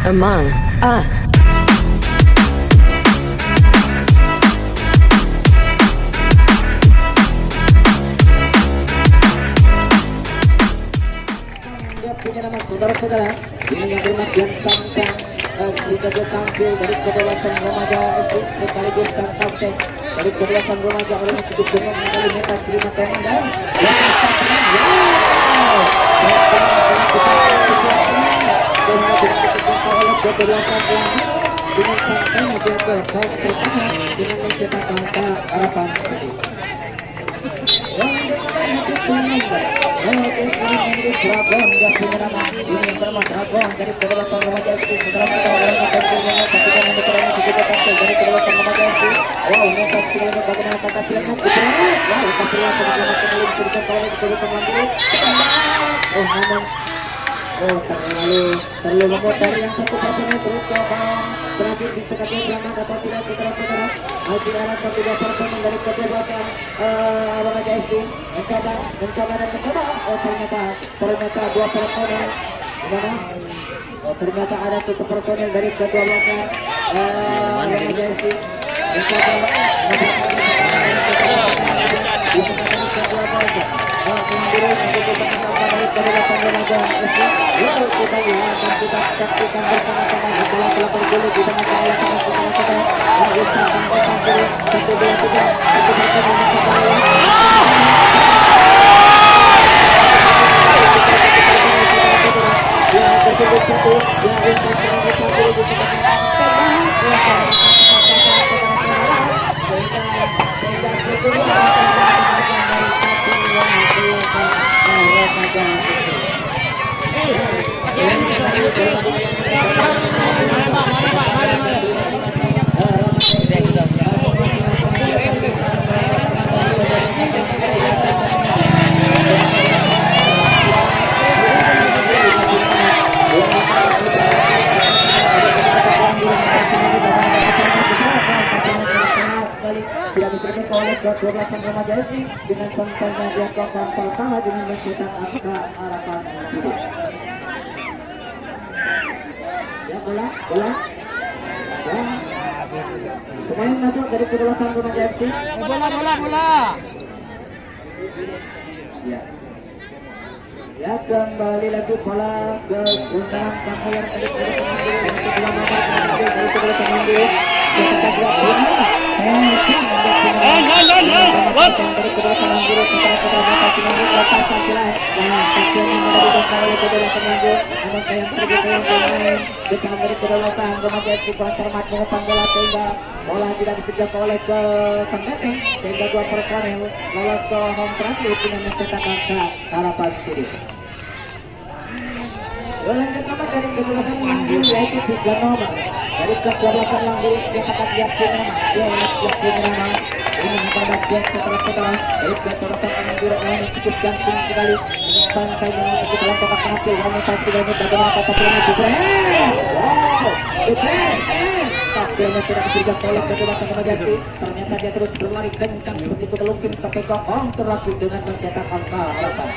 Among Us. Dia punya nama saudara-saudara ini yang bermain Santang sudah tampil dari kedalaman remaja itu sekaligus sang kapten dari kedalaman remaja orang yang cukup dengan kali mereka terima tendangan dengan santainya dia berkau pertahanan dengan mencetak angka harapan Dragon yang punya nama ini yang bernama Dragon dari kedalaman remaja itu saudara-saudara orang yang tampilnya tapi yang membetulannya juga tampil dari kedalaman remaja itu wow mereka sekiranya bagaimana kata filmnya wow Patria bagaimana kembali diberikan oleh kedalaman mandiri oh namun terlalu memutar yang satu personel terus terakhir di sekatnya selamat atau tidak saudara-saudara masih ada satu dua personel dari kebebasan remaja FC mencoba oh ternyata dua personel gimana ternyata ada satu personel dari kebebasan remaja FC mencoba kita lihat dan kita saksikan bersama-sama bola-bola bergulir di tengah-tengah kedalaman remaja ini dengan santainya dia kokang pertama dengan mencetak angka harapan hidup. Ya bola ya pemain masuk dari kedalaman remaja FC bola ya kembali lagi bola ke undang sampai dari kedalaman bola tidak disediakan oleh ke Sangkatan sehingga dua personel lolos ke home transfer dengan mencetak angka harapan hidup. Lanjut nomor dari kedalaman Langgir yaitu 3 nomor dari kedalaman Langgir dia kata dia punya nama ini memperbaiki setelah dari kedalaman Langgir ini cukup gampang sekali dengan santai dengan kita dalam kotak penalti namun saat tidak ini bagaimana kata filmnya juga takdirnya tidak disediakan oleh kedalaman remaja FC ternyata dia terus berlari kencang seperti itu kelungking sampai ke terlaku dengan mencetak angka harapan.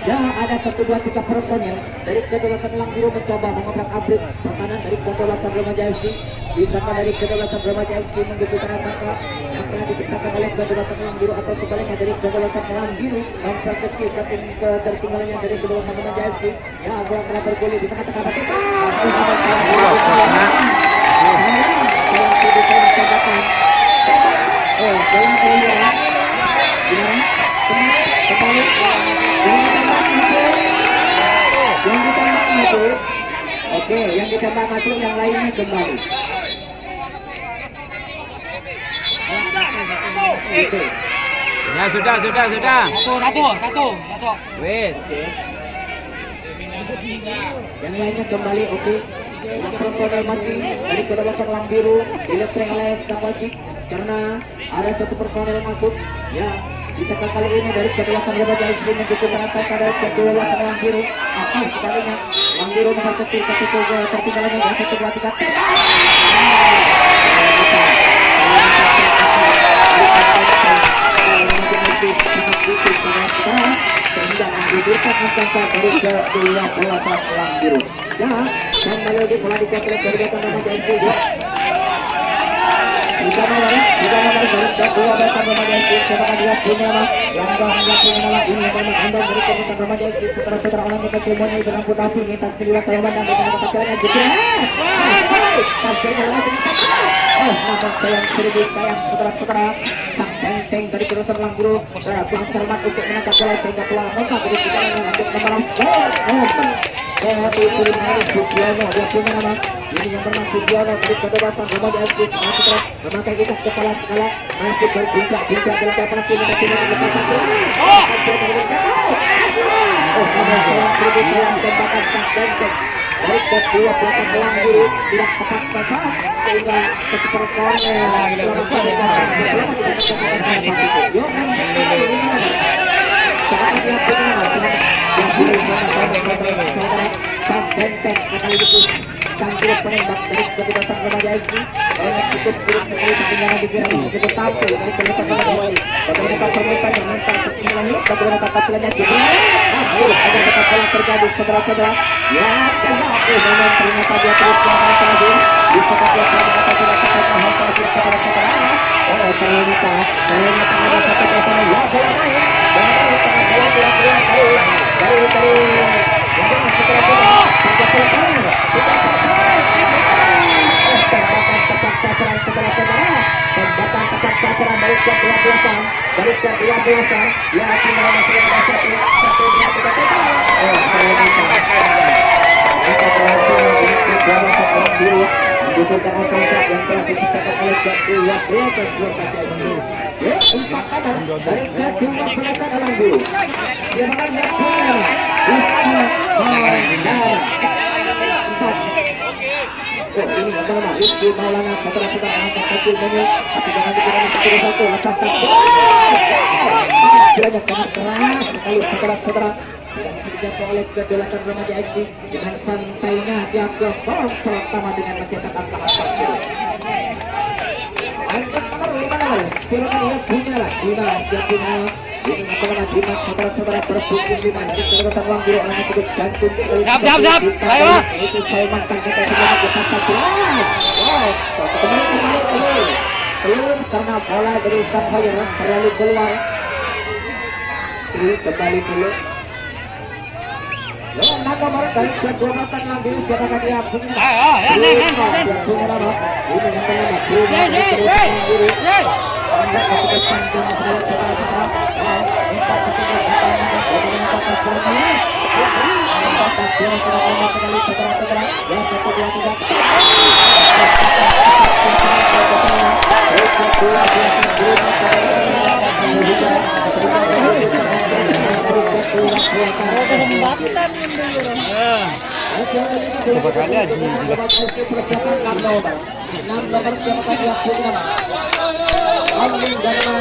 Ya ada 1, 2, 3 personel dari kedalaman Langbiru mencoba mengobrak abrik pertahanan dari kedalaman remaja FC disangka dari kedalaman remaja FC mendudukan angka maka diciptakan oleh kedalaman Langbiru atau sebaliknya dari kedalaman Langbiru memperkecil ketertinggalannya dari kedalaman remaja FC ya bola telah bergulir di tengah-tengah batik Oke, yang ditembak masuk yang lainnya kembali. ya sudah satu Wes. Yang lainnya kembali, oke. Yang personel masih dari kedalaman Langbiru diletreng oleh sang wasit karena ada 1 personel masuk. Ya, bisakah kali ini dari kedalaman remaja FC mencukup menantangkan dari kedalaman Langbiru atau sebaliknya Langbiru memperkecil tertinggalannya dari 1, 2, 3. sehingga menggugurkan angka dari kedua bola Langbiru. Ya, kembali lagi bola dikepres dari belakang remaja SC. Tiga nomor garis kedua belakang remaja SC. Siapakah dia punya nama? Langkah punya nama ini yang bernama Anda dari belakang remaja SC. Saudara-saudara orang kita semuanya itu rambut api minta kedua Taiwan dan dengan kepacanya jepret. Pasnya langsung oh, namun sayang saudara-saudara sang benteng dari Jurusan Langguru kurang cermat untuk menangkap bola sehingga keluar mereka dari putaran yang lanjut nomor itu harus Sugiono dia punya nama ini yang bernama Sugiono dari kebebasan remaja SC saudara memakai ikat kepala segala masih berbincang-bincang dalam papan kini dan kini lepasan sayang tembakan sang benteng baik kedua belakang Langguru tidak tepat sasaran sehingga sekitar benteng sekaligus sangkut penembak dari kebebasan remaja SC cukup buruk sekali ketinggalan di kira cukup tampil dari kebebasan remaja SC bagaimana permintaan yang mental sekiranya bagaimana tampilannya ada tetap bola terjadi saudara-saudara ya memang ternyata dia terus melakukan lagi di sepak bola ternyata tidak sampai menghantar saudara-saudara ternyata ada satu pasangan ya bola main dari ini adalah Rizky Maulana saudara-saudara angkat kecil menu tapi jangan dikira satu lepaskan kiranya sangat keras sekali saudara-saudara tidak bisa dijangkau oleh kedolasan remaja SC dengan santainya dia ke gol pertama dengan mencetak angka 4. Angkat nomor 5 silakan dia punya lah Dimas dia punya ini adalah Dimas saudara-saudara berpukul Dimas dari kedolasan Langguru orang yang cukup jantung siap ayo itu saya makan kita dengan satu belum karena bola dari sang Hoyer terlalu keluar kembali dulu nomor dari kedolasan Langguru siapakah dia punya punya nama ini nomor siapa dia punya Alvin Dharma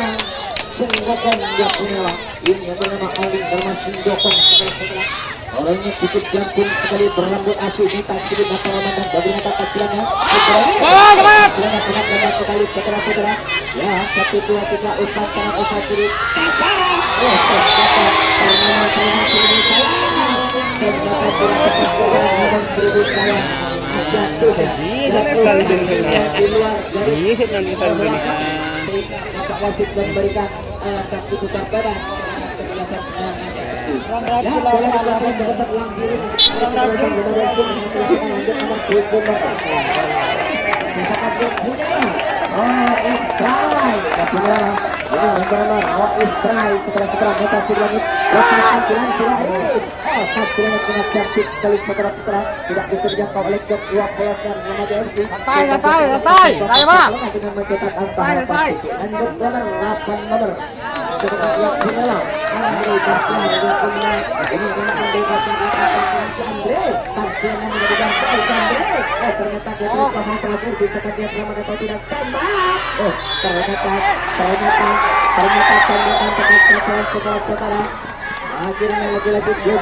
Sunggokan dia punya ini yang bernama Alvin Dharma Sunggokan orangnya cukup jantung sekali berambut asli di tasiri mataraman dan bagaimana tampilannya tampilannya sangat lemah sekali saudara-saudara ya 1, 2, 3 umpan tangan usaha kiri wasit memberikan kaki putar bebas tidak bisa dijangkau oleh kedua pelajar remaja SC. Santai, Pak. Dengan mencetak angka 8 nomor akhirnya lagi-lagi gol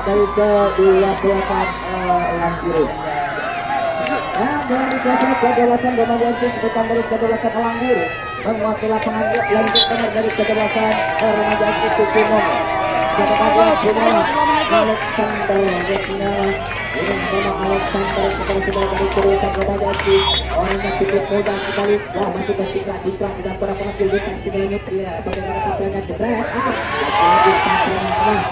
dari kedua belakang Langguru. Dari kedolasan remaja SC sebutan dari kedolasan Langguru menguasai lapangan lanjut dari kedolasan remaja SC Tujuh nomor. Siapakah dia punya Alexander Yetna Ini nama Alexander setelah sudah dari kerutan kepada Asti. Orangnya cukup mudah sekali. Wah, masih bersikap diklat tidak pernah penghasil dekat 9 menit. Ya, bagaimana tampilnya jebret. Lagi tampilnya kalah.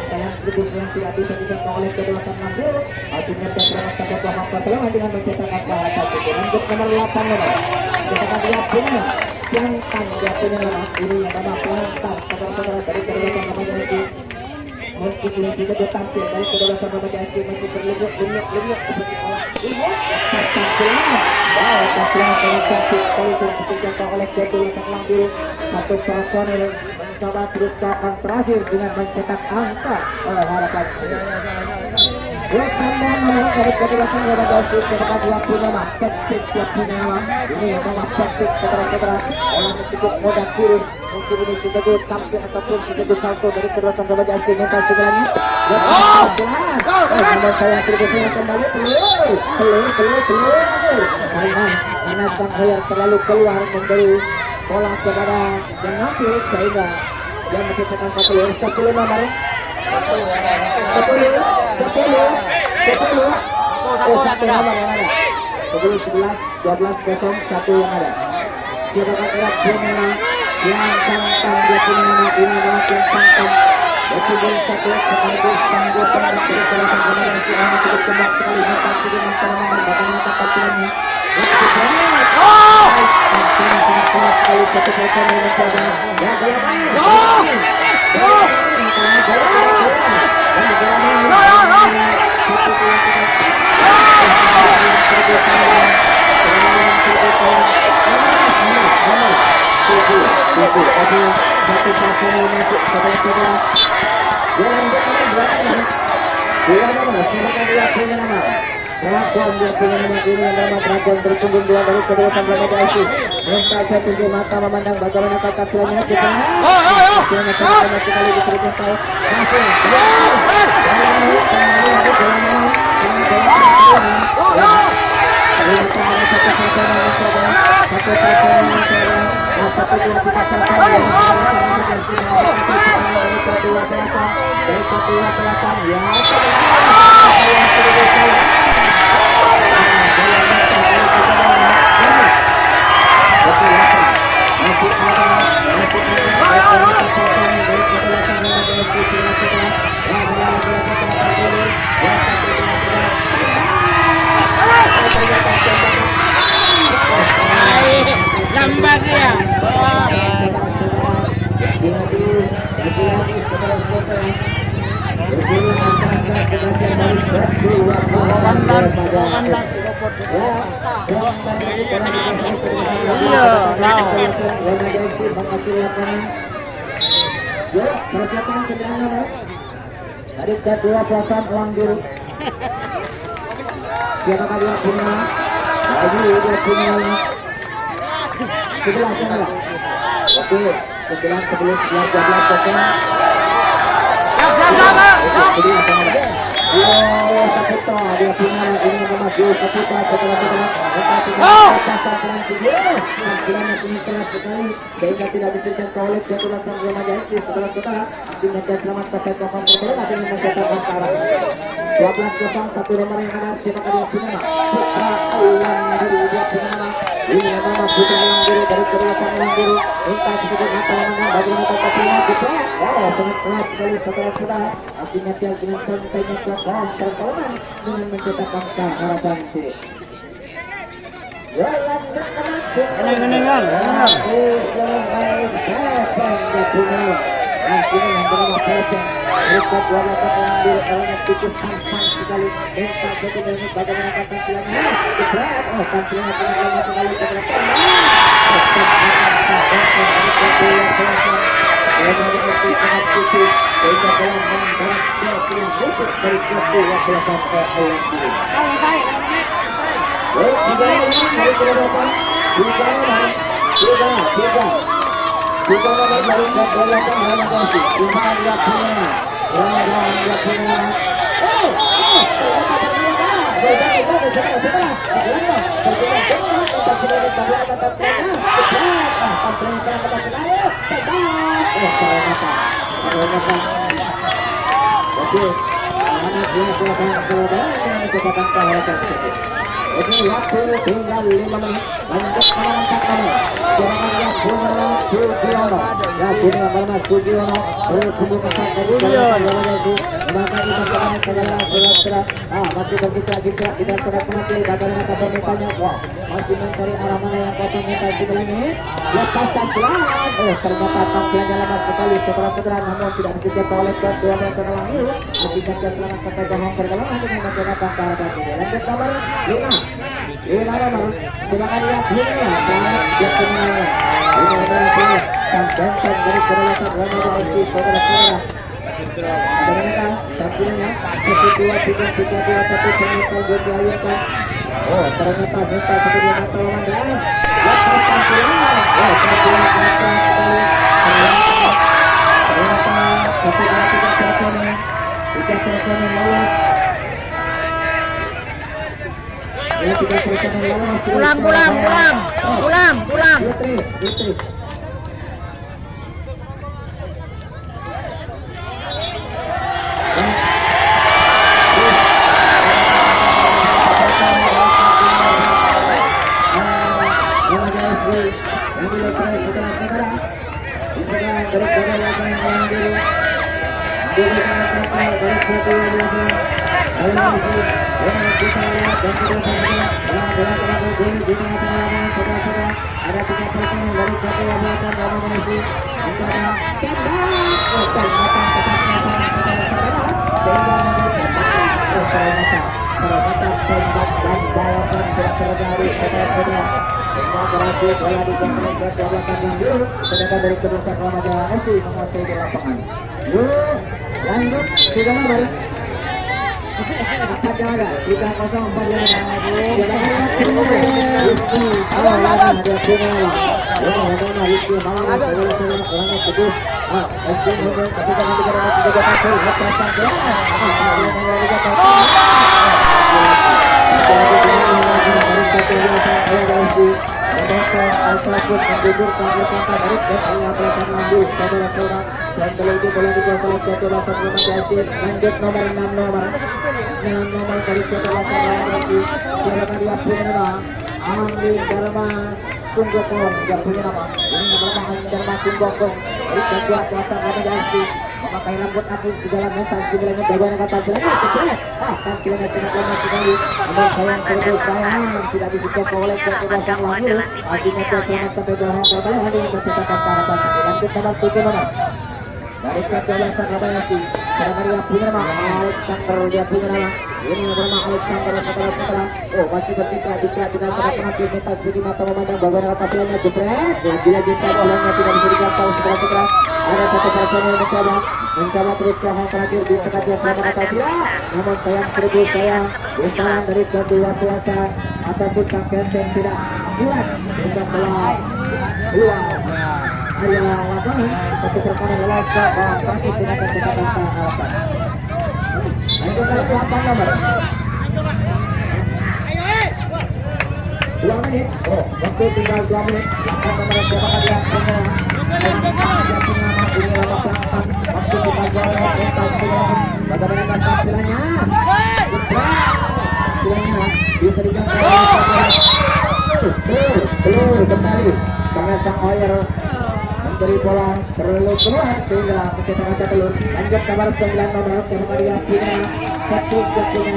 Sayang seribu yang tidak bisa dicontoh oleh kedua Nandil. Akhirnya Petra sampai Bahak Petra dengan mencetak angka 1. Lanjut nomor 8 nomor. Kita lihat punya. Pelantan dia punya nama. Ini yang nama Pelantan. Saudara-saudara dari kedua kepada Asti. Meskipun sudah tampil dari kedua sama SK masih berlenyap seperti awal ini tampilan tampilan sangat cantik sekali dicontoh oleh kedua sang biru satu personel mencoba terus ke akan terakhir dengan mencetak angka harapan Wesambon nomor dari kedua sang SK kepada 20 nama Tektik 20 nama ini yang nama Tektik saudara-saudara orang cukup mudah turun mungkin ini sudah tampil ataupun sudah salto dari kedua sang SK minta segalanya nomor saya terusnya kembali telur karena sang Hoyer terlalu keluar memberi bola kepada yang ngambil sehingga dia menciptakan 10 nomor 11-12-0 yang ada siapakah gerak dia memang yang tantang dia punya nama ini adalah yang tantang Betul satu sekaligus sanggup dengan keberhasilan kemudian si Ahmad cukup cepat sekali hentak dengan permainan bagaimana tampilannya. Sangat kuat sekali kecepatan yang mencoba. Dragon dia punya nama ini yang nama Dragon berpunggung dua dari kedua sampai SC. Minta saya tunjuk mata memandang bagaimana kata filmnya kita. Filmnya sekali diberikan tahu. Lambat dia. Persiapan sederhana dari kedua pelasan uang biru. Siapakah dia punya? Baju dia punya. Sebelah sana. Oke, sebelah 11-12. Saputra dia punya ini nama Joe Saputra setelah sehingga tidak diberikan oleh kedua sang remaja itu setelah akhirnya dia selamat sampai ke konter baru akhirnya mencetak sekarang 12-0 satu nomor yang ada siapa dia punya Putra Ulang Biru dia punya nama ini nama Putra Ulang Biru dari kedua sang Ulang Biru minta sedikit mata memandang bagaimana tampilnya kita sangat keras sekali setelah akhirnya dia dengan santainya ke konter dengan mencetak angka harapan sih. Kenang-kenangan. Ini waktu tinggal 5 menit. Lanjut mengangkat nomor. Serangan yang Bunga Sugiono. Ya Bunga Bunga Sugiono. Berhubung besar dari masih bergerak kita sudah penalti. Bagaimana kabar mitanya? Wah, masih mencari arah mana yang kosong minta di ini. Lepaskan pelan. Ternyata tampilannya lemah sekali. Segera namun tidak disediakan oleh kedua meter lalu. Akibatnya selamat sampai gawang bergelangan dengan masyarakat Tarbat ini. Lanjut kabar 5. Lima nomor. Silakan lihat ini ya. Dia kemenangan. Ini adalah sang benteng dari kedalaman Ramadan FC saudara-saudara. Bagaimana tampilannya? 1-2-3-3-2-1 ternyata gol dialirkan. Oh, ternyata minta seperti yang atau lawan. Lepas tampilan. Oh, tampilan atas sekali. Ternyata 1-2-3-1 3-1 lolos. Pulang. Putri. Sedangkan dari kedua Ramadan FC menguasai di lapangan. Lanjut 3 nomor. Ada Al-Fatih menggugurkan rekan dari penyampaian lanjut saudara-saudara dan kalau itu bola dikuasai saudara saudara lanjut nomor 6 nomor dari saudara-saudara silakan dia punya nama Amri Dharma Sunggokong yang punya nama ini nama Amri Dharma Sunggokong dari kedua kuasa Ramadan memakai rambut apus di dalam mental sebelumnya bagaimana kata tampilannya tampilannya sangat lemah sekali namun sayang tidak disebut oleh kekuasaan lalu akhirnya selamat sampai gawang kembali hari ini menciptakan harapan lanjut nomor 7 nomor dari kedua Surabaya sih karena dia punya nama Alexander dia punya nama ini nama Alexander setelah oh masih bertiga tidak penalti minta di mata memandang bagaimana tampilannya jebret lagi tampilannya tidak bisa dijangkau segera ada satu person yang mencoba terus gawang terakhir di sekat dia selama atau tidak namun sayang usaha dari kedua kuasa ataupun sang kenteng tidak kuat untuk keluar area lapangan satu perkara lolos ke bawah terakhir dengan kecepatan harapan. Lanjut dari 8 nomor 2 menit. Oh, waktu tinggal 2 menit. Nomor siapa dia punya waktu kita jalan bagaimana tampilannya bisa dijangkau belum kembali karena sang Oyer memberi bola terlalu keluar sehingga menciptakan telur. Lanjut kabar 9 nomor sama dia punya satu ini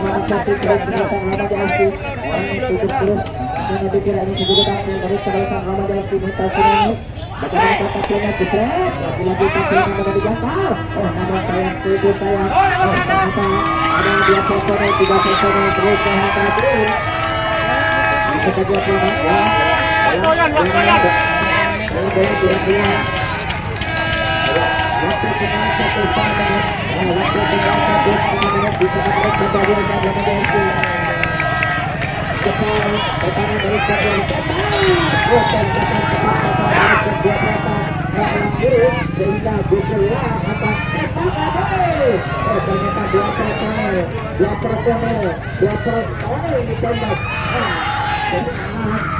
nomor 1 terus belakang Ramadan FC orang 70 dengan pikiran ini juga datang dari belakang Ramadan FC minta ini bagaimana kata punya jebret lagi tampilan nomor dijangkau namun sayang ternyata ada dia personel 3 personel terus menghantar terus kita dia punya ini tidak punya waktu tinggal 1 sangat waktu tinggal 1 menit bisa kembali ke Jepang pertama dari Jepang sehingga Bukulah atas ternyata 2 personel ditembak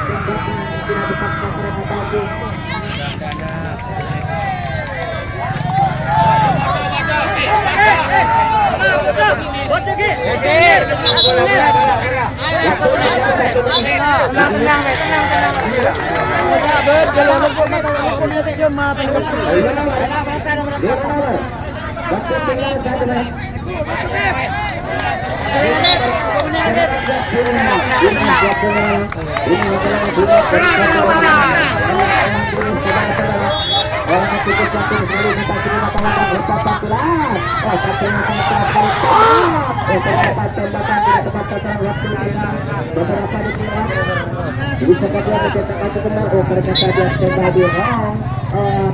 tembakan tidak dipaksa mereka tahu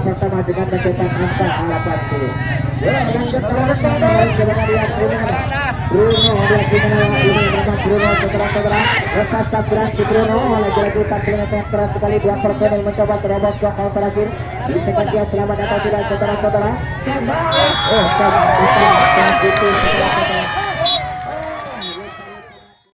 pertama dengan mencetak angka 80. Bruno lagi-lagi tampilnya keras sekali, dua persen yang mencoba terobos ke gol terakhir. Bisa dia selamat atau tidak saudara-saudara? Tembak.